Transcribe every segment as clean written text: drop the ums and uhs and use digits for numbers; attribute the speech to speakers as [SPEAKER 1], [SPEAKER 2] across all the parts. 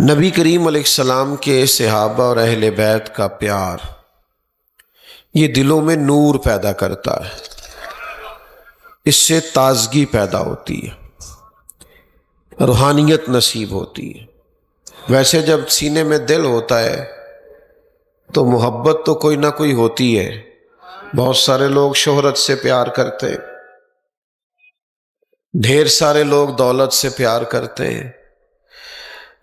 [SPEAKER 1] نبی کریم علیہ السلام کے صحابہ اور اہل بیت کا پیار یہ دلوں میں نور پیدا کرتا ہے، اس سے تازگی پیدا ہوتی ہے، روحانیت نصیب ہوتی ہے۔ ویسے جب سینے میں دل ہوتا ہے تو محبت تو کوئی نہ کوئی ہوتی ہے۔ بہت سارے لوگ شہرت سے پیار کرتے ہیں، ڈھیر سارے لوگ دولت سے پیار کرتے ہیں،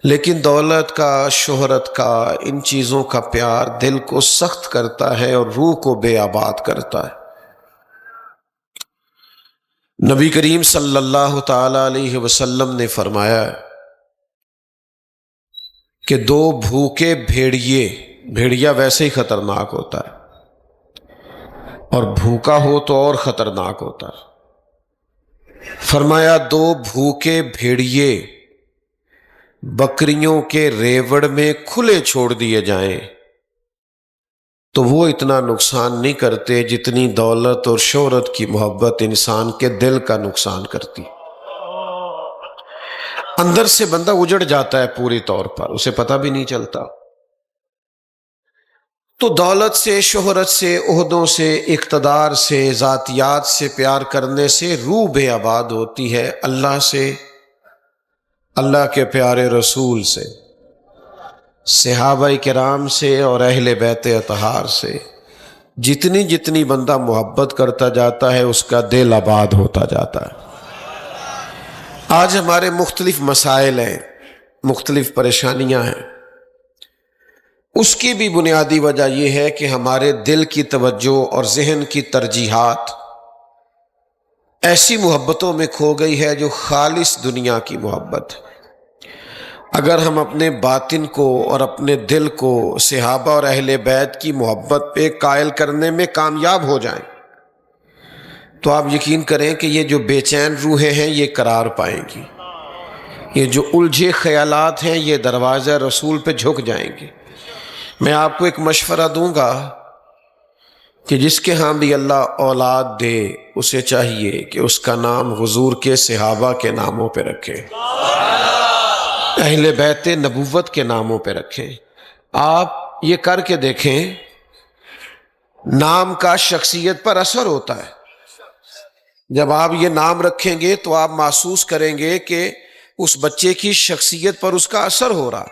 [SPEAKER 1] لیکن دولت کا، شہرت کا، ان چیزوں کا پیار دل کو سخت کرتا ہے اور روح کو بے آباد کرتا ہے۔ نبی کریم صلی اللہ تعالی علیہ وسلم نے فرمایا کہ دو بھوکے بھیڑیا ویسے ہی خطرناک ہوتا ہے، اور بھوکا ہو تو اور خطرناک ہوتا ہے۔ فرمایا دو بھوکے بھیڑیے بکریوں کے ریوڑ میں کھلے چھوڑ دیے جائیں تو وہ اتنا نقصان نہیں کرتے جتنی دولت اور شہرت کی محبت انسان کے دل کا نقصان کرتی۔ اندر سے بندہ اجڑ جاتا ہے پوری طور پر، اسے پتہ بھی نہیں چلتا۔ تو دولت سے، شہرت سے، عہدوں سے، اقتدار سے، ذاتیات سے پیار کرنے سے روح بے آباد ہوتی ہے۔ اللہ سے، اللہ کے پیارے رسول سے، صحابہ کرام سے اور اہل بیت اطہار سے جتنی بندہ محبت کرتا جاتا ہے اس کا دل آباد ہوتا جاتا ہے۔ آج ہمارے مختلف مسائل ہیں، مختلف پریشانیاں ہیں، اس کی بھی بنیادی وجہ یہ ہے کہ ہمارے دل کی توجہ اور ذہن کی ترجیحات ایسی محبتوں میں کھو گئی ہے جو خالص دنیا کی محبت ہے۔ اگر ہم اپنے باطن کو اور اپنے دل کو صحابہ اور اہل بیت کی محبت پہ قائل کرنے میں کامیاب ہو جائیں تو آپ یقین کریں کہ یہ جو بے چین روحیں ہیں یہ قرار پائیں گی، یہ جو الجھے خیالات ہیں یہ دروازہ رسول پہ جھک جائیں گے۔ میں آپ کو ایک مشورہ دوں گا کہ جس کے ہاں بھی اللہ اولاد دے اسے چاہیے کہ اس کا نام حضور کے صحابہ کے ناموں پہ رکھے، اہل بیت نبوت کے ناموں پہ رکھیں۔ آپ یہ کر کے دیکھیں، نام کا شخصیت پر اثر ہوتا ہے۔ جب آپ یہ نام رکھیں گے تو آپ محسوس کریں گے کہ اس بچے کی شخصیت پر اس کا اثر ہو رہا۔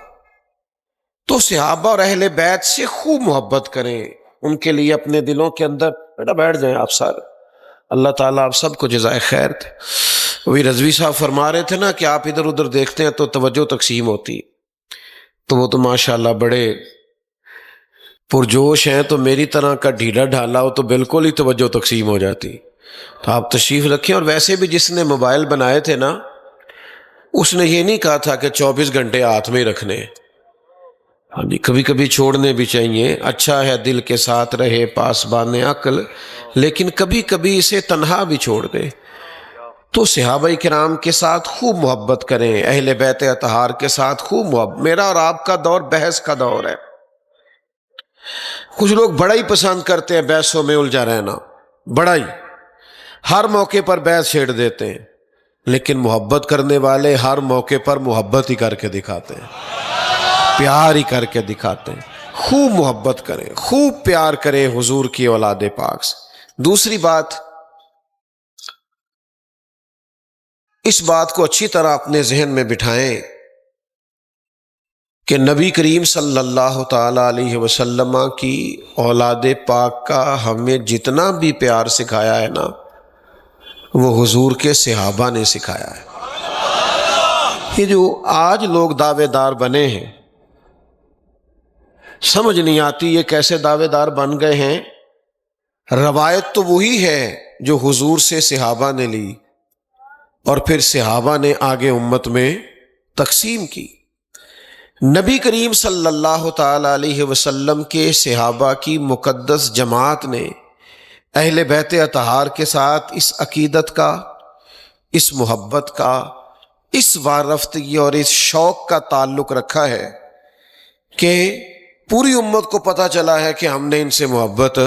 [SPEAKER 1] تو صحابہ اور اہل بیت سے خوب محبت کریں، ان کے لیے اپنے دلوں کے اندر، بیٹا بیٹھ جائیں آپ سارے، اللہ تعالیٰ آپ سب کو جزائے خیر دے۔ وہی رضوی صاحب فرما رہے تھے نا کہ آپ ادھر ادھر دیکھتے ہیں تو توجہ تقسیم ہوتی، تو وہ تو ماشاءاللہ بڑے پرجوش ہیں، تو میری طرح کا ڈھیلا ڈھالا ہو تو بالکل ہی توجہ تقسیم ہو جاتی۔ تو آپ تشریف رکھیں۔ اور ویسے بھی جس نے موبائل بنائے تھے نا، اس نے یہ نہیں کہا تھا کہ 24 گھنٹے ہاتھ میں رکھنے، ہاں جی کبھی کبھی چھوڑنے بھی چاہیے۔ اچھا ہے دل کے ساتھ رہے پاسبان عقل، لیکن کبھی کبھی اسے تنہا بھی چھوڑ دے۔ تو صحابہ کرام کے ساتھ خوب محبت کریں، اہل بیت اطہار کے ساتھ خوب محبت۔ میرا اور آپ کا دور بحث کا دور ہے۔ کچھ لوگ بڑا ہی پسند کرتے ہیں بحثوں میں الجھا رہنا، بڑا ہی، ہر موقع پر بحث چھیڑ دیتے ہیں، لیکن محبت کرنے والے ہر موقع پر محبت ہی کر کے دکھاتے ہیں، پیار ہی کر کے دکھاتے ہیں۔ خوب محبت کریں، خوب پیار کریں حضور کی اولاد پاک سے۔ دوسری بات، اس بات کو اچھی طرح اپنے ذہن میں بٹھائیں کہ نبی کریم صلی اللہ تعالی علیہ وسلم کی اولاد پاک کا ہمیں جتنا بھی پیار سکھایا ہے نا، وہ حضور کے صحابہ نے سکھایا ہے۔ یہ جو آج لوگ دعوے دار بنے ہیں، سمجھ نہیں آتی یہ کیسے دعوے دار بن گئے ہیں۔ روایت تو وہی ہے جو حضور سے صحابہ نے لی اور پھر صحابہ نے آگے امت میں تقسیم کی۔ نبی کریم صلی اللہ تعالی علیہ وسلم کے صحابہ کی مقدس جماعت نے اہل بیت اطہار کے ساتھ اس عقیدت کا، اس محبت کا، اس وارفتگی اور اس شوق کا تعلق رکھا ہے کہ پوری امت کو پتہ چلا ہے کہ ہم نے ان سے محبت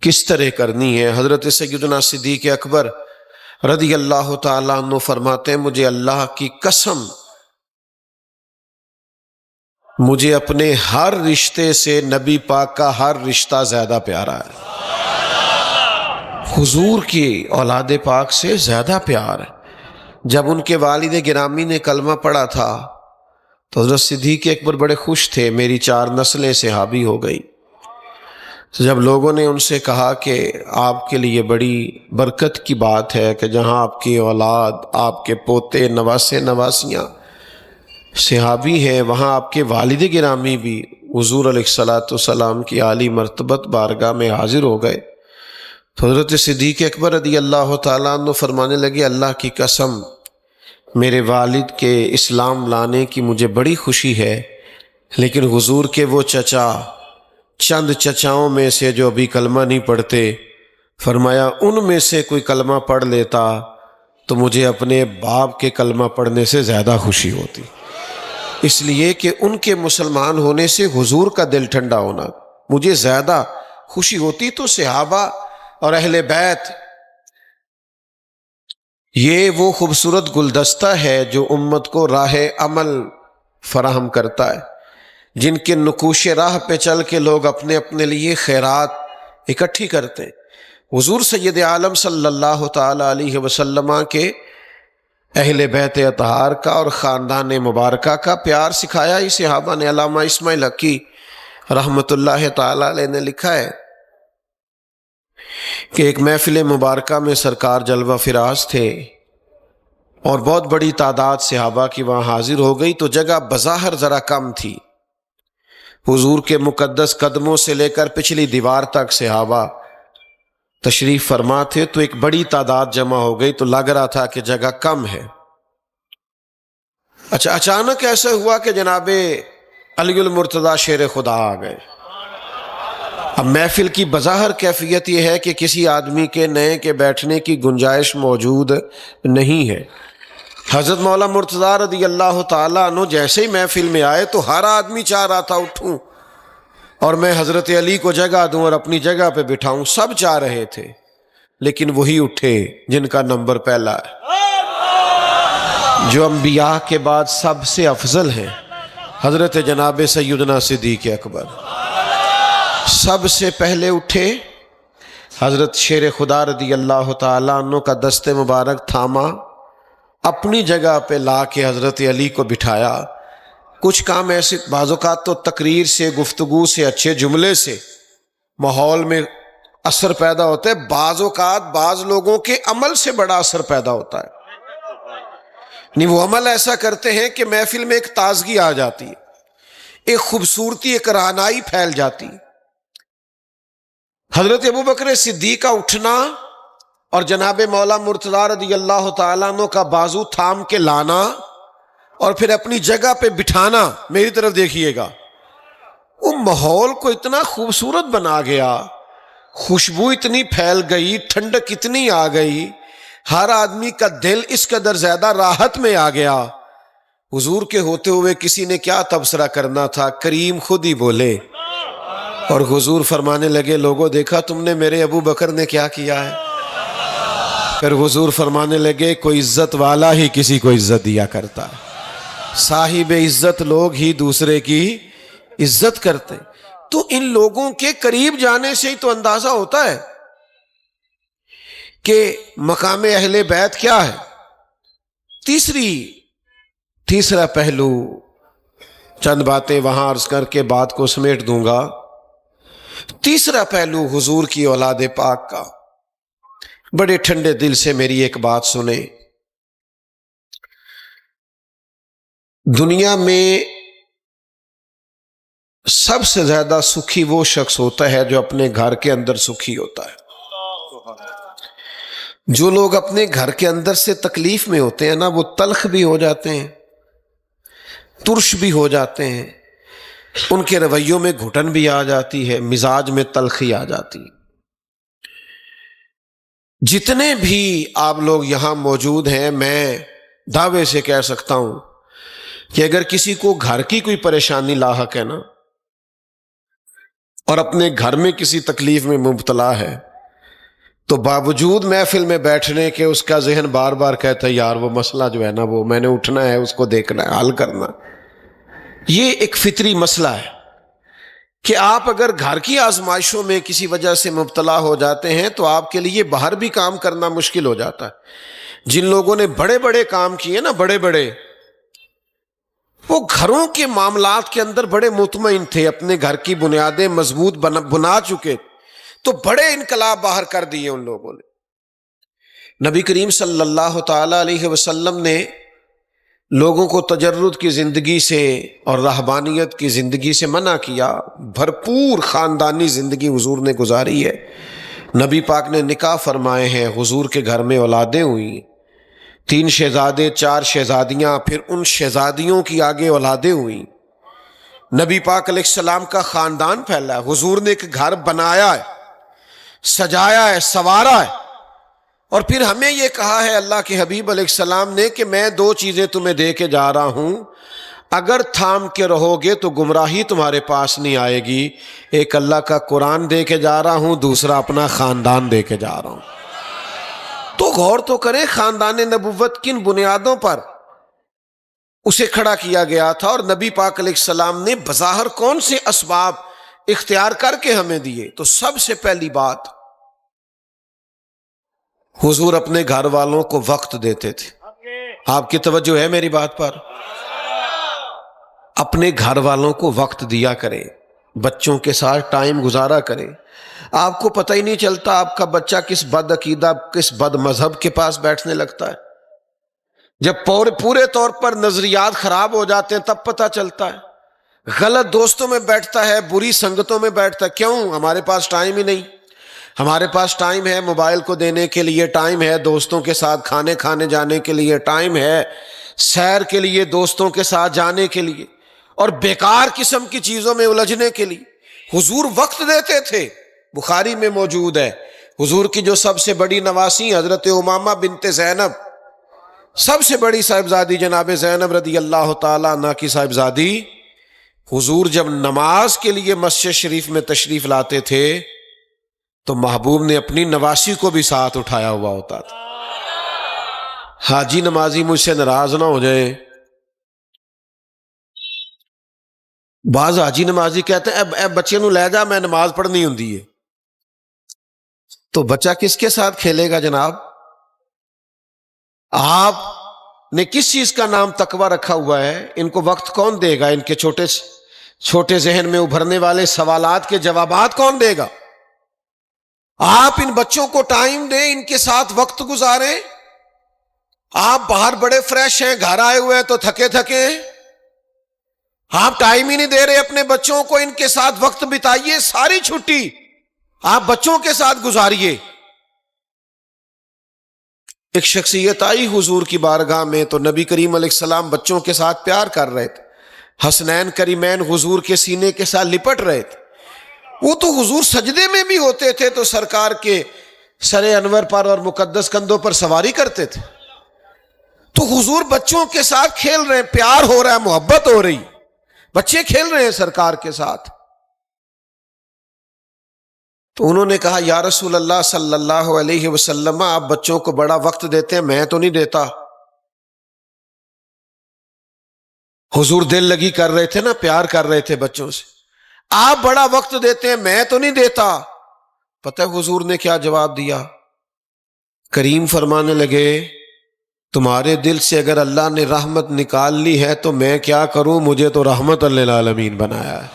[SPEAKER 1] کس طرح کرنی ہے۔ حضرت سیدنا صدیق اکبر رضی اللہ تعالیٰ عنہ فرماتے ہیں، مجھے اللہ کی قسم مجھے اپنے ہر رشتے سے نبی پاک کا ہر رشتہ زیادہ پیارا ہے، حضور کی اولاد پاک سے زیادہ پیار ہے۔ جب ان کے والد گرامی نے کلمہ پڑھا تھا تو حضرت صدیق اکبر بڑے خوش تھے، میری 4 نسلیں صحابی ہو گئی۔ تو جب لوگوں نے ان سے کہا کہ آپ کے لیے بڑی برکت کی بات ہے کہ جہاں آپ کی اولاد، آپ کے پوتے، نواسے نواسیاں صحابی ہیں، وہاں آپ کے والد گرامی بھی حضور علیہ الصلوۃ والسلام کی عالی مرتبت بارگاہ میں حاضر ہو گئے، تو حضرت صدیق اکبر رضی اللہ تعالیٰ عنہ فرمانے لگے، اللہ کی قسم، میرے والد کے اسلام لانے کی مجھے بڑی خوشی ہے، لیکن حضور کے وہ چچا، چند چچاؤں میں سے جو ابھی کلمہ نہیں پڑھتے، فرمایا ان میں سے کوئی کلمہ پڑھ لیتا تو مجھے اپنے باپ کے کلمہ پڑھنے سے زیادہ خوشی ہوتی، اس لیے کہ ان کے مسلمان ہونے سے حضور کا دل ٹھنڈا ہونا مجھے زیادہ خوشی ہوتی۔ تو صحابہ اور اہل بیت یہ وہ خوبصورت گلدستہ ہے جو امت کو راہ عمل فراہم کرتا ہے، جن کے نقوش راہ پہ چل کے لوگ اپنے اپنے لیے خیرات اکٹھی کرتے ہیں۔ حضور سید عالم صلی اللہ تعالی علیہ وسلم کے اہل بیت اطہار کا اور خاندان مبارکہ کا پیار سکھایا ہی صحابہ نے۔ علامہ اسماعیل حقی رحمۃ اللہ تعالی علیہ نے لکھا ہے کہ ایک محفل مبارکہ میں سرکار جلوہ فراز تھے اور بہت بڑی تعداد صحابہ کی وہاں حاضر ہو گئی، تو جگہ بظاہر ذرا کم تھی۔ حضور کے مقدس قدموں سے لے کر پچھلی دیوار تک صحابہ تشریف فرما تھے، تو ایک بڑی تعداد جمع ہو گئی، تو لگ رہا تھا کہ جگہ کم ہے۔ اچھا، اچانک ایسا ہوا کہ جناب علی المرتضیٰ شیر خدا آ گئے۔ اب محفل کی بظاہر کیفیت یہ ہے کہ کسی آدمی کے نئے کے بیٹھنے کی گنجائش موجود نہیں ہے۔ حضرت مولا مرتضیٰ رضی اللہ تعالیٰ عنہ جیسے ہی محفل میں آئے تو ہر آدمی چاہ رہا تھا اٹھوں اور میں حضرت علی کو جگہ دوں اور اپنی جگہ پہ بٹھاؤں، سب چاہ رہے تھے، لیکن وہی اٹھے جن کا نمبر پہلا ہے، جو انبیاء کے بعد سب سے افضل ہیں، حضرت جناب سیدنا صدیق اکبر۔ سب سے پہلے اٹھے، حضرت شیر خدا رضی اللہ تعالیٰ عنہ کا دست مبارک تھاما، اپنی جگہ پہ لا کے حضرت علی کو بٹھایا۔ کچھ کام ایسے بعض اوقات تو تقریر سے، گفتگو سے، اچھے جملے سے ماحول میں اثر پیدا ہوتا ہے، بعض اوقات بعض لوگوں کے عمل سے بڑا اثر پیدا ہوتا ہے۔ نہیں، وہ عمل ایسا کرتے ہیں کہ محفل میں ایک تازگی آ جاتی ہے، ایک خوبصورتی، ایک رہنائی پھیل جاتی۔ حضرت ابوبکر صدیق کا اٹھنا اور جناب مولا مرتضیٰ رضی اللہ تعالیٰ عنہ کا بازو تھام کے لانا اور پھر اپنی جگہ پہ بٹھانا، میری طرف دیکھیے گا، وہ ماحول کو اتنا خوبصورت بنا گیا، خوشبو اتنی پھیل گئی، ٹھنڈک اتنی آ گئی، ہر آدمی کا دل اس قدر زیادہ راحت میں آ گیا۔ حضور کے ہوتے ہوئے کسی نے کیا تبصرہ کرنا تھا، کریم خود ہی بولے اور حضور فرمانے لگے، لوگوں دیکھا تم نے میرے ابو بکر نے کیا کیا ہے؟ پھر حضور فرمانے لگے، کوئی عزت والا ہی کسی کو عزت دیا کرتا ہے، صاحب عزت لوگ ہی دوسرے کی عزت کرتے۔ تو ان لوگوں کے قریب جانے سے ہی تو اندازہ ہوتا ہے کہ مقام اہل بیت کیا ہے۔ تیسرا پہلو، چند باتیں وہاں عرض کر کے بات کو سمیٹ دوں گا۔ تیسرا پہلو حضور کی اولاد پاک کا، بڑے ٹھنڈے دل سے میری ایک بات سنیں۔ دنیا میں سب سے زیادہ سکھی وہ شخص ہوتا ہے جو اپنے گھر کے اندر سکھی ہوتا ہے۔ جو لوگ اپنے گھر کے اندر سے تکلیف میں ہوتے ہیں نا، وہ تلخ بھی ہو جاتے ہیں، ترش بھی ہو جاتے ہیں، ان کے رویوں میں گھٹن بھی آ جاتی ہے، مزاج میں تلخی آ جاتی ہے۔ جتنے بھی آپ لوگ یہاں موجود ہیں، میں دعوے سے کہہ سکتا ہوں کہ اگر کسی کو گھر کی کوئی پریشانی لاحق ہے نا اور اپنے گھر میں کسی تکلیف میں مبتلا ہے، تو باوجود محفل میں بیٹھنے کے اس کا ذہن بار بار کہتا ہے، یار وہ مسئلہ جو ہے نا، وہ میں نے اٹھنا ہے، اس کو دیکھنا ہے، حل کرنا۔ یہ ایک فطری مسئلہ ہے کہ آپ اگر گھر کی آزمائشوں میں کسی وجہ سے مبتلا ہو جاتے ہیں تو آپ کے لیے باہر بھی کام کرنا مشکل ہو جاتا ہے۔ جن لوگوں نے بڑے بڑے کام کیے نا، بڑے بڑے، وہ گھروں کے معاملات کے اندر بڑے مطمئن تھے، اپنے گھر کی بنیادیں مضبوط بنا چکے، تو بڑے انقلاب باہر کر دیے ان لوگوں نے۔ نبی کریم صلی اللہ تعالی علیہ وسلم نے لوگوں کو تجرد کی زندگی سے اور رہبانیت کی زندگی سے منع کیا، بھرپور خاندانی زندگی حضور نے گزاری ہے۔ نبی پاک نے نکاح فرمائے ہیں، حضور کے گھر میں اولادیں ہوئیں، 3 شہزادے، 4 شہزادیاں، پھر ان شہزادیوں کی آگے اولادیں ہوئیں۔ نبی پاک علیہ السلام کا خاندان پھیلا ہے، حضور نے ایک گھر بنایا ہے، سجایا ہے، سنوارا ہے، اور پھر ہمیں یہ کہا ہے اللہ کے حبیب علیہ السلام نے کہ میں 2 چیزیں تمہیں دے کے جا رہا ہوں، اگر تھام کے رہو گے تو گمراہی تمہارے پاس نہیں آئے گی۔ ایک اللہ کا قرآن دے کے جا رہا ہوں، دوسرا اپنا خاندان دے کے جا رہا ہوں۔ تو غور تو کریں، خاندان نبوت کن بنیادوں پر اسے کھڑا کیا گیا تھا، اور نبی پاک علیہ السلام نے بظاہر کون سے اسباب اختیار کر کے ہمیں دیے؟ تو سب سے پہلی بات، حضور اپنے گھر والوں کو وقت دیتے تھے۔ آپ کی توجہ ہے میری بات پر؟ اپنے گھر والوں کو وقت دیا کرے، بچوں کے ساتھ ٹائم گزارا کرے۔ آپ کو پتہ ہی نہیں چلتا آپ کا بچہ کس بد عقیدہ، کس بد مذہب کے پاس بیٹھنے لگتا ہے۔ جب پورے طور پر نظریات خراب ہو جاتے ہیں تب پتہ چلتا ہے۔ غلط دوستوں میں بیٹھتا ہے، بری سنگتوں میں بیٹھتا ہے۔ کیوں؟ ہمارے پاس ٹائم ہی نہیں۔ ہمارے پاس ٹائم ہے موبائل کو دینے کے لیے، ٹائم ہے دوستوں کے ساتھ کھانے جانے کے لیے، ٹائم ہے سیر کے لیے دوستوں کے ساتھ جانے کے لیے، اور بیکار قسم کی چیزوں میں الجھنے کے لیے حضور وقت دیتے تھے۔ بخاری میں موجود ہے، حضور کی جو سب سے بڑی نواسی حضرت امامہ بنت زینب، سب سے بڑی صاحبزادی جناب زینب رضی اللہ تعالیٰ عنہ کی صاحبزادی، حضور جب نماز کے لیے مسجد شریف میں تشریف لاتے تھے تو محبوب نے اپنی نواسی کو بھی ساتھ اٹھایا ہوا ہوتا تھا۔ حاجی نمازی مجھ سے ناراض نہ ہو جائے، بعض حاجی نمازی کہتے ہیں اے بچے نو لے جا، میں نماز پڑھنی ہوندی ہے۔ تو بچہ کس کے ساتھ کھیلے گا جناب؟ آپ نے کس چیز کا نام تقوی رکھا ہوا ہے؟ ان کو وقت کون دے گا؟ ان کے چھوٹے ذہن میں ابھرنے والے سوالات کے جوابات کون دے گا؟ آپ ان بچوں کو ٹائم دیں، ان کے ساتھ وقت گزاریں۔ آپ باہر بڑے فریش ہیں، گھر آئے ہوئے ہیں تو تھکے ہیں، آپ ٹائم ہی نہیں دے رہے اپنے بچوں کو، ان کے ساتھ وقت بتائیے، ساری چھٹی آپ بچوں کے ساتھ گزاریے۔ ایک شخصیت آئی حضور کی بارگاہ میں تو نبی کریم علیہ السلام بچوں کے ساتھ پیار کر رہے تھے، حسنین کریمین حضور کے سینے کے ساتھ لپٹ رہے تھے۔ وہ تو حضور سجدے میں بھی ہوتے تھے تو سرکار کے سر انور پر اور مقدس کندھوں پر سواری کرتے تھے۔ تو حضور بچوں کے ساتھ کھیل رہے ہیں، پیار ہو رہا ہے، محبت ہو رہی، بچے کھیل رہے ہیں سرکار کے ساتھ۔ تو انہوں نے کہا یا رسول اللہ صلی اللہ علیہ وسلم، آپ بچوں کو بڑا وقت دیتے ہیں، میں تو نہیں دیتا۔ حضور دل لگی کر رہے تھے نا، پیار کر رہے تھے بچوں سے، آپ بڑا وقت دیتے ہیں، میں تو نہیں دیتا۔ پتہ ہے حضور نے کیا جواب دیا؟ کریم فرمانے لگے تمہارے دل سے اگر اللہ نے رحمت نکال لی ہے تو میں کیا کروں، مجھے تو رحمت للعالمین بنایا ہے۔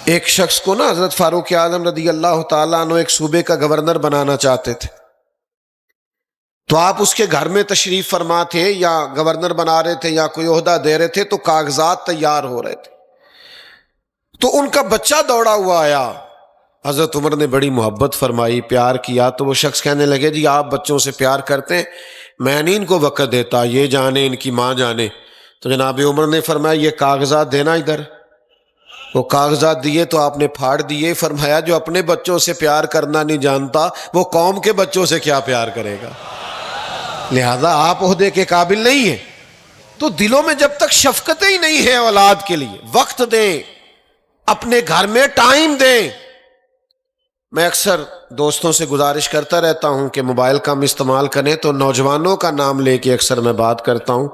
[SPEAKER 1] ایک شخص کو نا حضرت فاروق اعظم رضی اللہ تعالیٰ عنہ ایک صوبے کا گورنر بنانا چاہتے تھے، تو آپ اس کے گھر میں تشریف فرما تھے، یا گورنر بنا رہے تھے یا کوئی عہدہ دے رہے تھے، تو کاغذات تیار ہو رہے تھے، تو ان کا بچہ دوڑا ہوا آیا۔ حضرت عمر نے بڑی محبت فرمائی، پیار کیا، تو وہ شخص کہنے لگے جی آپ بچوں سے پیار کرتے ہیں، میں نہیں ان کو وقت دیتا، یہ جانے ان کی ماں جانے۔ تو جناب عمر نے فرمایا یہ کاغذات دینا ادھر۔ وہ کاغذات دیے تو آپ نے پھاڑ دیے، فرمایا جو اپنے بچوں سے پیار کرنا نہیں جانتا وہ قوم کے بچوں سے کیا پیار کرے گا، لہذا آپ عہدے کے قابل نہیں ہیں۔ تو دلوں میں جب تک شفقتیں ہی نہیں ہے اولاد کے لیے، وقت دیں، اپنے گھر میں ٹائم دیں۔ میں اکثر دوستوں سے گزارش کرتا رہتا ہوں کہ موبائل کم استعمال کریں، تو نوجوانوں کا نام لے کے اکثر میں بات کرتا ہوں۔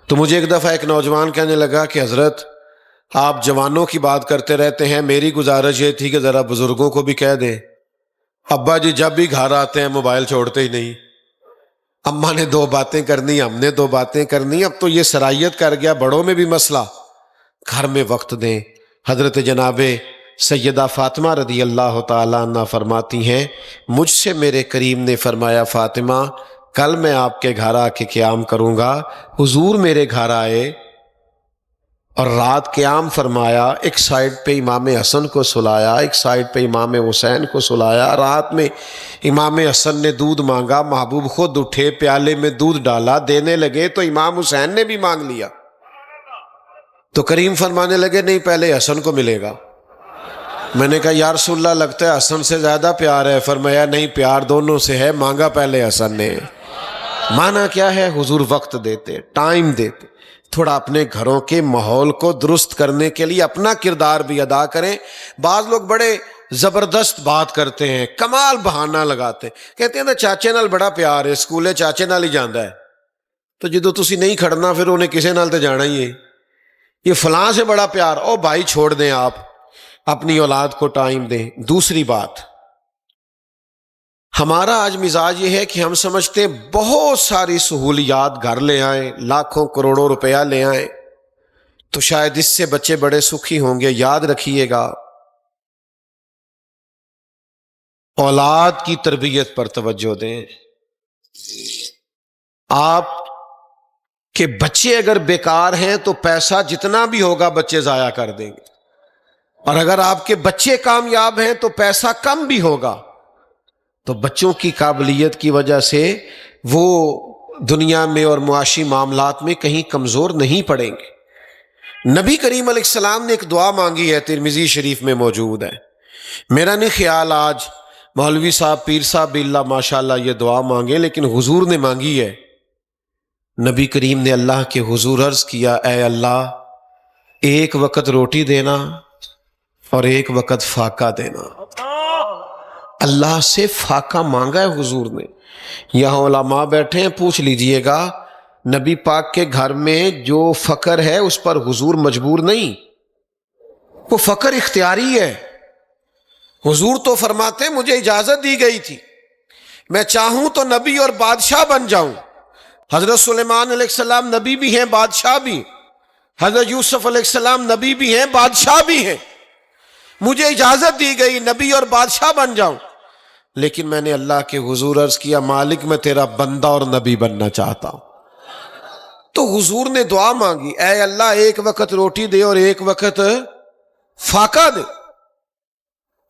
[SPEAKER 1] تو مجھے ایک دفعہ ایک نوجوان کہنے لگا کہ حضرت آپ جوانوں کی بات کرتے رہتے ہیں، میری گزارش یہ تھی کہ ذرا بزرگوں کو بھی کہہ دیں، ابا جی جب بھی گھر آتے ہیں موبائل چھوڑتے ہی نہیں، اماں نے 2 باتیں کرنی، ہم نے 2 باتیں کرنی، اب تو یہ سرائیت کر گیا، بڑوں میں بھی مسئلہ، گھر میں وقت دیں۔ حضرت جناب سیدہ فاطمہ رضی اللہ تعالیٰ عنہ فرماتی ہیں، مجھ سے میرے کریم نے فرمایا فاطمہ کل میں آپ کے گھر آ کے قیام کروں گا۔ حضور میرے گھر آئے اور رات قیام فرمایا، ایک سائیڈ پہ امام حسن کو سلایا، ایک سائیڈ پہ امام حسین کو سلایا۔ رات میں امام حسن نے دودھ مانگا، محبوب خود اٹھے، پیالے میں دودھ ڈالا، دینے لگے تو امام حسین نے بھی مانگ لیا، تو کریم فرمانے لگے نہیں پہلے حسن کو ملے گا۔ میں نے کہا یا رسول اللہ لگتا ہے حسن سے زیادہ پیار ہے، فرمایا نہیں پیار دونوں سے ہے، مانگا پہلے حسن نے۔ مانا کیا ہے؟ حضور وقت دیتے، ٹائم دیتے، تھوڑا اپنے گھروں کے ماحول کو درست کرنے کے لیے اپنا کردار بھی ادا کریں۔ بعض لوگ بڑے زبردست بات کرتے ہیں، کمال بہانہ لگاتے ہیں، کہتے ہیں نا چاچے نال بڑا پیار ہے، سکولے چاچے نال ہی جاندا ہے، تو جدو تسی نہیں کھڑنا پھر انہیں کسے نال تے جانا ہی ہے، یہ فلاں سے بڑا پیار، او بھائی چھوڑ دیں، آپ اپنی اولاد کو ٹائم دیں۔ دوسری بات، ہمارا آج مزاج یہ ہے کہ ہم سمجھتے ہیں بہت ساری سہولیات گھر لے آئیں، لاکھوں کروڑوں روپیہ لے آئیں تو شاید اس سے بچے بڑے سکھی ہوں گے۔ یاد رکھیے گا اولاد کی تربیت پر توجہ دیں۔ آپ کے بچے اگر بیکار ہیں تو پیسہ جتنا بھی ہوگا بچے ضائع کر دیں گے، اور اگر آپ کے بچے کامیاب ہیں تو پیسہ کم بھی ہوگا، تو بچوں کی قابلیت کی وجہ سے وہ دنیا میں اور معاشی معاملات میں کہیں کمزور نہیں پڑیں گے۔ نبی کریم علیہ السلام نے ایک دعا مانگی ہے، ترمذی شریف میں موجود ہے، میرا نہیں خیال آج مولوی صاحب پیر صاحب بھی اللہ ماشاءاللہ یہ دعا مانگے، لیکن حضور نے مانگی ہے۔ نبی کریم نے اللہ کے حضور عرض کیا، اے اللہ ایک وقت روٹی دینا اور ایک وقت فاقہ دینا۔ اللہ سے فاقہ مانگا ہے حضور نے۔ یہاں علماء بیٹھے ہیں، پوچھ لیجئے گا نبی پاک کے گھر میں جو فقر ہے اس پر حضور مجبور نہیں، وہ فقر اختیاری ہے۔ حضور تو فرماتے ہیں مجھے اجازت دی گئی تھی، میں چاہوں تو نبی اور بادشاہ بن جاؤں۔ حضرت سلیمان علیہ السلام نبی بھی ہیں بادشاہ بھی، حضرت یوسف علیہ السلام نبی بھی ہیں بادشاہ بھی ہیں، مجھے اجازت دی گئی نبی اور بادشاہ بن جاؤں، لیکن میں نے اللہ کے حضور عرض کیا مالک میں تیرا بندہ اور نبی بننا چاہتا ہوں۔ تو حضور نے دعا مانگی، اے اللہ ایک وقت روٹی دے اور ایک وقت فاقہ دے۔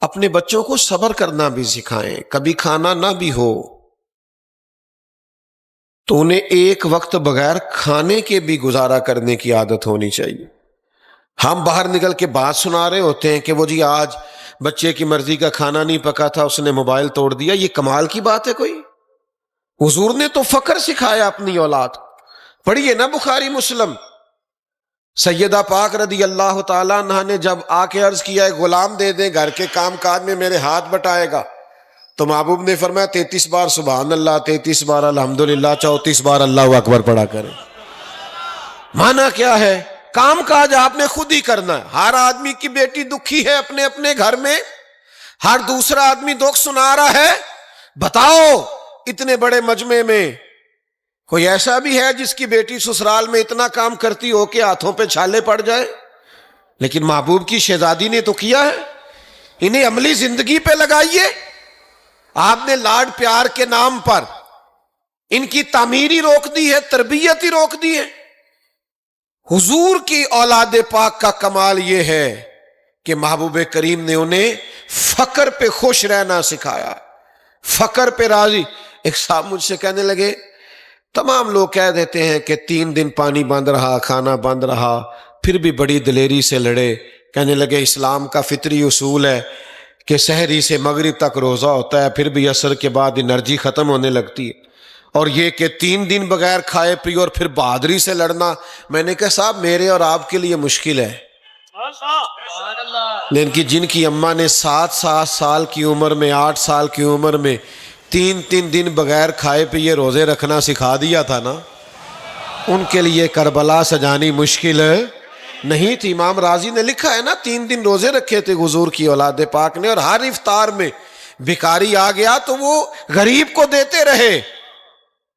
[SPEAKER 1] اپنے بچوں کو صبر کرنا بھی سکھائیں، کبھی کھانا نہ بھی ہو تو انہیں ایک وقت بغیر کھانے کے بھی گزارا کرنے کی عادت ہونی چاہیے۔ ہم باہر نکل کے بات سنا رہے ہوتے ہیں کہ وہ جی آج بچے کی مرضی کا کھانا نہیں پکا تھا، اس نے موبائل توڑ دیا، یہ کمال کی بات ہے کوئی؟ حضور نے تو فقر سکھایا اپنی اولاد۔ پڑھیے نا بخاری مسلم، سیدہ پاک رضی اللہ تعالیٰ عنہ نے جب آ کے عرض کیا ہے غلام دے دیں گھر کے کام کاج میں میرے ہاتھ بٹائے گا، تو محبوب نے فرمایا 33 بار سبحان اللہ، 33 بار الحمدللہ، 34 بار اللہ اکبر پڑھا کریں۔ مانا کیا ہے؟ کام کاج آپ نے خود ہی کرنا ہے۔ ہر آدمی کی بیٹی دکھی ہے اپنے اپنے گھر میں، ہر دوسرا آدمی دکھ سنا رہا ہے۔ بتاؤ اتنے بڑے مجمع میں کوئی ایسا بھی ہے جس کی بیٹی سسرال میں اتنا کام کرتی ہو کہ ہاتھوں پہ چھالے پڑ جائے؟ لیکن محبوب کی شہزادی نے تو کیا ہے۔ انہیں عملی زندگی پہ لگائیے۔ آپ نے لاڈ پیار کے نام پر ان کی تعمیر ہی روک دی ہے، تربیت ہی روک دی ہے۔ حضور کی اولاد پاک کا کمال یہ ہے کہ محبوب کریم نے انہیں فقر پہ خوش رہنا سکھایا، فقر پہ راضی۔ ایک صاحب مجھ سے کہنے لگے تمام لوگ کہہ دیتے ہیں کہ 3 دن پانی بند رہا، کھانا بند رہا، پھر بھی بڑی دلیری سے لڑے۔ کہنے لگے اسلام کا فطری اصول ہے کہ سحری سے مغرب تک روزہ ہوتا ہے، پھر بھی عصر کے بعد انرجی ختم ہونے لگتی ہے، اور یہ کہ 3 دن بغیر کھائے پیے اور پھر بہادری سے لڑنا۔ میں نے کہا صاحب میرے اور آپ کے لیے مشکل ہے، لیکن جن کی اماں نے 7 سال کی عمر میں، 8 سال کی عمر میں 3 دن بغیر کھائے پیے روزے رکھنا سکھا دیا تھا نا، ان کے لیے کربلا سجانی مشکل نہیں تھی۔ امام راضی نے لکھا ہے نا، 3 دن روزے رکھے تھے حضور کی اولاد پاک نے، اور ہر افطار میں بھکاری آ گیا تو وہ غریب کو دیتے رہے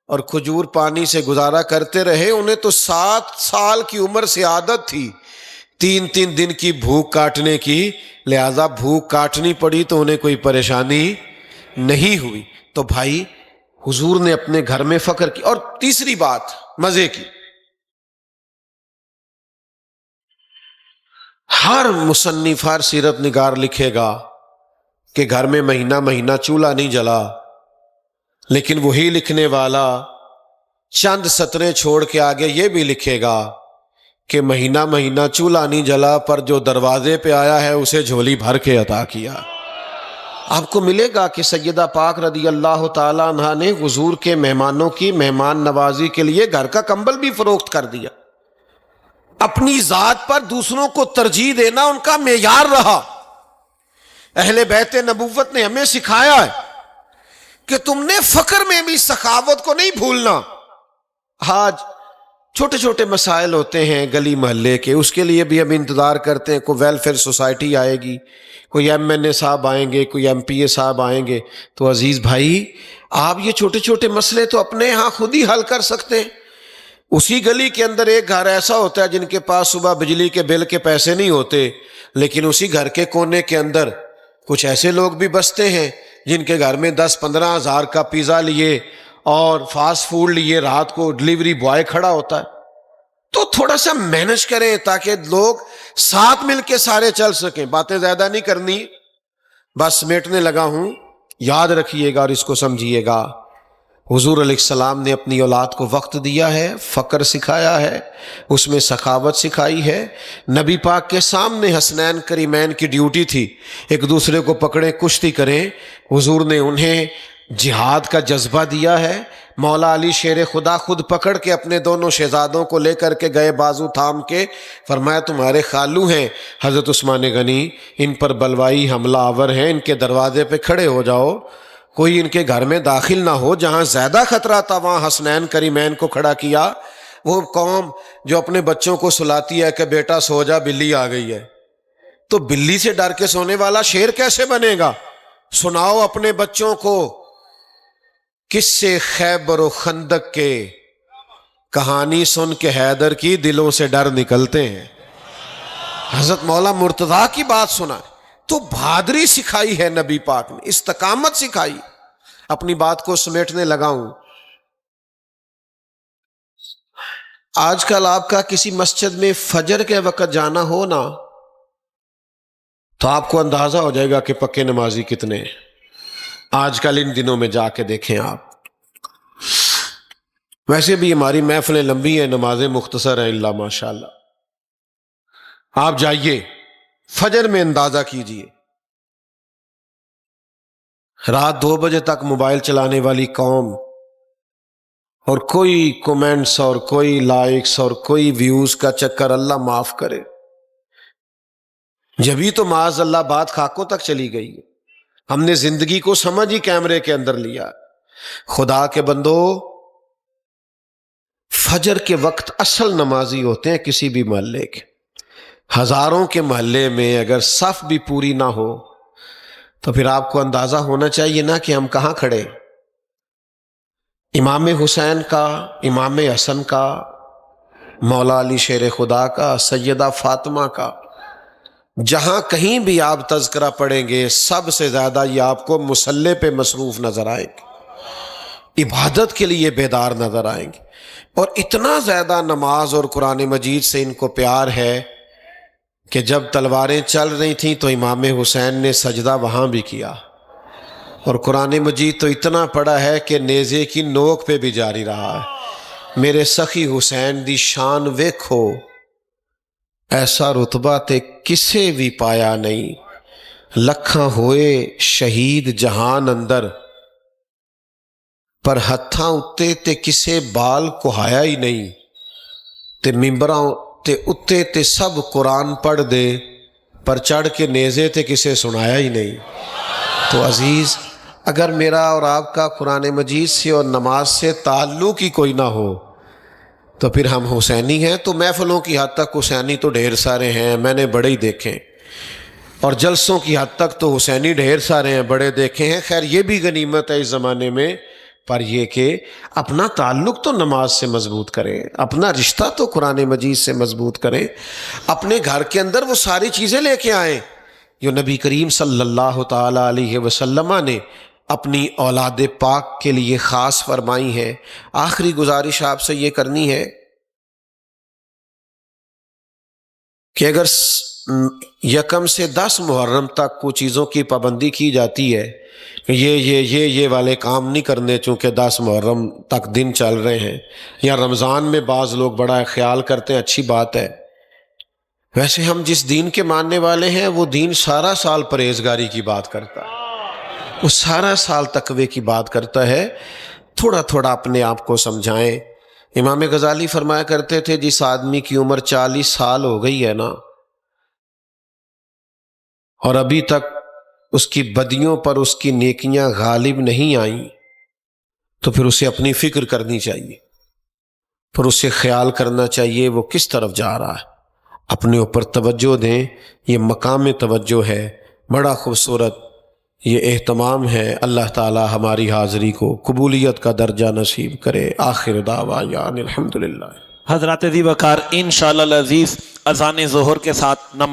[SPEAKER 1] اور کھجور پانی سے گزارا کرتے رہے۔ انہیں تو 7 سال کی عمر سے عادت تھی 3 دن کی بھوک کاٹنے کی، لہذا بھوک کاٹنی پڑی تو انہیں کوئی پریشانی نہیں ہوئی۔ تو بھائی حضور نے اپنے گھر میں فقر کی۔ اور تیسری بات مزے کی، ہر مصنف ہر سیرت نگار لکھے گا کہ گھر میں مہینہ مہینہ چولہا نہیں جلا، لیکن وہی لکھنے والا چند سطریں چھوڑ کے آگے یہ بھی لکھے گا کہ مہینہ مہینہ چولہا نہیں جلا، پر جو دروازے پہ آیا ہے اسے جھولی بھر کے عطا کیا۔ آپ کو ملے گا کہ سیدہ پاک رضی اللہ تعالیٰ عنہا نے حضور کے مہمانوں کی مہمان نوازی کے لیے گھر کا کمبل بھی فروخت کر دیا۔ اپنی ذات پر دوسروں کو ترجیح دینا ان کا معیار رہا۔ اہل بیت نبوت نے ہمیں سکھایا ہے کہ تم نے فقر میں بھی سخاوت کو نہیں بھولنا۔ آج چھوٹے چھوٹے مسائل ہوتے ہیں گلی محلے کے، اس کے لیے بھی ہم انتظار کرتے ہیں کوئی ویلفیئر سوسائٹی آئے گی، کوئی MNA صاحب آئیں گے، کوئی MPA صاحب آئیں گے۔ تو عزیز بھائی، آپ یہ چھوٹے چھوٹے مسئلے تو اپنے ہاں خود ہی حل کر سکتے ہیں۔ اسی گلی کے اندر ایک گھر ایسا ہوتا ہے جن کے پاس صبح بجلی کے بل کے پیسے نہیں ہوتے، لیکن اسی گھر کے کونے کے اندر کچھ ایسے لوگ بھی بستے ہیں جن کے گھر میں 10-15 ہزار کا پیزا لیے اور فاسٹ فوڈ لیے رات کو ڈلیوری بوائے کھڑا ہوتا ہے۔ تو تھوڑا سا مینج کریں تاکہ لوگ ساتھ مل کے سارے چل سکیں۔ باتیں زیادہ نہیں کرنی، بس سمیٹنے لگا ہوں، یاد رکھیے گا اور اس کو سمجھیے گا۔ حضور علیہ السلام نے اپنی اولاد کو وقت دیا ہے، فقر سکھایا ہے، اس میں سخاوت سکھائی ہے۔ نبی پاک کے سامنے حسنین کریمین کی ڈیوٹی تھی ایک دوسرے کو پکڑیں کشتی کریں، حضور نے انہیں جہاد کا جذبہ دیا ہے۔ مولا علی شیر خدا خود پکڑ کے اپنے دونوں شہزادوں کو لے کر کے گئے، بازو تھام کے فرمایا تمہارے خالو ہیں حضرت عثمان غنی، ان پر بلوائی حملہ آور ہیں، ان کے دروازے پہ کھڑے ہو جاؤ، کوئی ان کے گھر میں داخل نہ ہو۔ جہاں زیادہ خطرہ تھا وہاں حسنین کریمین کو کھڑا کیا۔ وہ قوم جو اپنے بچوں کو سلاتی ہے کہ بیٹا سو جا بلی آ گئی ہے، تو بلی سے ڈر کے سونے والا شیر کیسے بنے گا؟ سناؤ اپنے بچوں کو قصے خیبر و خندق کے، کہانی سن کے حیدر کی دلوں سے ڈر نکلتے ہیں۔ حضرت مولا مرتضیٰ کی بات سنا، تو بہادری سکھائی ہے نبی پاک نے، استقامت سکھائی۔ اپنی بات کو سمیٹنے لگا ہوں۔ آج کل آپ کا کسی مسجد میں فجر کے وقت جانا ہو نا، تو آپ کو اندازہ ہو جائے گا کہ پکے نمازی کتنے ہیں۔ آج کل ان دنوں میں جا کے دیکھیں آپ۔ ویسے بھی ہماری محفلیں لمبی ہیں، نمازیں مختصر ہیں الا ماشاءاللہ۔ آپ جائیے فجر میں اندازہ کیجئے، رات 2 بجے تک موبائل چلانے والی قوم، اور کوئی کومنٹس اور کوئی لائکس اور کوئی ویوز کا چکر، اللہ معاف کرے۔ جبھی تو معاذ اللہ بات خاکوں تک چلی گئی۔ ہم نے زندگی کو سمجھ ہی کیمرے کے اندر لیا۔ خدا کے بندو، فجر کے وقت اصل نمازی ہوتے ہیں کسی بھی محلے کے۔ ہزاروں کے محلے میں اگر صف بھی پوری نہ ہو تو پھر آپ کو اندازہ ہونا چاہیے نا کہ ہم کہاں کھڑے۔ امام حسین کا، امام حسن کا، مولا علی شیر خدا کا، سیدہ فاطمہ کا، جہاں کہیں بھی آپ تذکرہ پڑھیں گے سب سے زیادہ یہ آپ کو مصلی پہ مصروف نظر آئیں گے، عبادت کے لیے بیدار نظر آئیں گے۔ اور اتنا زیادہ نماز اور قرآن مجید سے ان کو پیار ہے کہ جب تلواریں چل رہی تھیں تو امام حسین نے سجدہ وہاں بھی کیا، اور قرآن مجید تو اتنا پڑھا ہے کہ نیزے کی نوک پہ بھی جاری رہا ہے۔ میرے سخی حسین دی شان ویکھو، ایسا رتبہ تے کسے بھی پایا نہیں، لکھاں ہوئے شہید جہان اندر، پر ہتھاں اتے تے کسے بال کہایا ہی نہیں، تے ممبراں تے اتے تے سب قرآن پڑھ دے، پر چڑھ کے نیزے تے کسے سنایا ہی نہیں۔ تو عزیز، اگر میرا اور آپ کا قرآن مجید سے اور نماز سے تعلق ہی کوئی نہ ہو تو پھر ہم حسینی ہیں؟ تو محفلوں کی حد تک حسینی تو ڈھیر سارے ہیں، میں نے بڑے ہی دیکھے، اور جلسوں کی حد تک تو حسینی ڈھیر سارے ہیں، بڑے دیکھے ہیں۔ خیر یہ بھی غنیمت ہے اس زمانے میں، پر یہ کہ اپنا تعلق تو نماز سے مضبوط کریں، اپنا رشتہ تو قرآن مجید سے مضبوط کریں، اپنے گھر کے اندر وہ ساری چیزیں لے کے آئیں جو نبی کریم صلی اللہ تعالی علیہ وسلم نے اپنی اولاد پاک کے لیے خاص فرمائی ہے۔ آخری گزارش آپ سے یہ کرنی ہے کہ اگر 1 سے 10 محرم تک کچھ چیزوں کی پابندی کی جاتی ہے کہ یہ والے کام نہیں کرنے، چونکہ 10 محرم تک دن چل رہے ہیں، یا رمضان میں بعض لوگ بڑا خیال کرتے ہیں، اچھی بات ہے۔ ویسے ہم جس دین کے ماننے والے ہیں وہ دین سارا سال پرہیزگاری کی بات کرتا ہے، وہ سارا سال تقوی کی بات کرتا ہے۔ تھوڑا تھوڑا اپنے آپ کو سمجھائیں۔ امام غزالی فرمایا کرتے تھے جس آدمی کی عمر 40 سال ہو گئی ہے نا، اور ابھی تک اس کی بدیوں پر اس کی نیکیاں غالب نہیں آئیں، تو پھر اسے اپنی فکر کرنی چاہیے، پھر اسے خیال کرنا چاہیے وہ کس طرف جا رہا ہے، اپنے اوپر توجہ دیں۔ یہ مقام توجہ ہے، بڑا خوبصورت یہ اہتمام ہے۔ اللہ تعالی ہماری حاضری کو قبولیت کا درجہ نصیب کرے۔ آخر دعوانا الحمدللہ۔
[SPEAKER 2] حضرات ذی وقار انشاءاللہ العزیز اذان ظہر کے ساتھ نماز